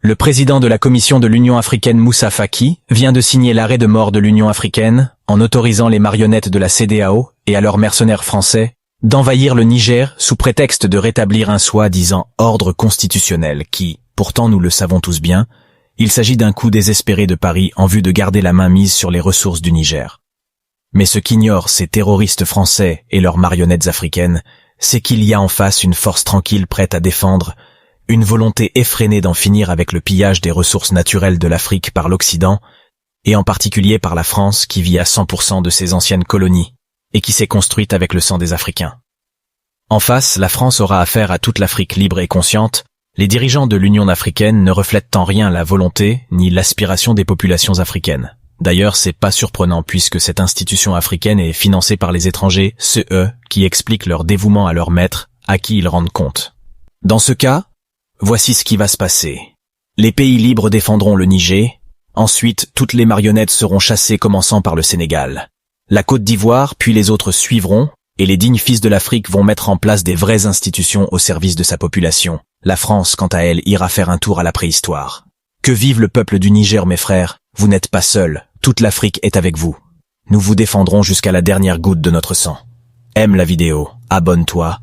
Le président de la Commission de l'Union africaine Moussa Faki vient de signer l'arrêt de mort de l'Union africaine en autorisant les marionnettes de la CEDEAO et à leurs mercenaires français d'envahir le Niger sous prétexte de rétablir un soi-disant ordre constitutionnel qui, pourtant nous le savons tous bien, il s'agit d'un coup désespéré de Paris en vue de garder la main mise sur les ressources du Niger. Mais ce qu'ignorent ces terroristes français et leurs marionnettes africaines, c'est qu'il y a en face une force tranquille prête à défendre, une volonté effrénée d'en finir avec le pillage des ressources naturelles de l'Afrique par l'Occident, et en particulier par la France qui vit à 100% de ses anciennes colonies, et qui s'est construite avec le sang des Africains. En face, la France aura affaire à toute l'Afrique libre et consciente. Les dirigeants de l'Union africaine ne reflètent en rien la volonté ni l'aspiration des populations africaines. D'ailleurs, c'est pas surprenant puisque cette institution africaine est financée par les étrangers, eux qui expliquent leur dévouement à leur maître, à qui ils rendent compte. Dans ce cas, voici ce qui va se passer. Les pays libres défendront le Niger, ensuite toutes les marionnettes seront chassées commençant par le Sénégal. La Côte d'Ivoire, puis les autres suivront, et les dignes fils de l'Afrique vont mettre en place des vraies institutions au service de sa population. La France, quant à elle, ira faire un tour à la préhistoire. Que vive le peuple du Niger, mes frères, vous n'êtes pas seuls, toute l'Afrique est avec vous. Nous vous défendrons jusqu'à la dernière goutte de notre sang. Aime la vidéo, abonne-toi,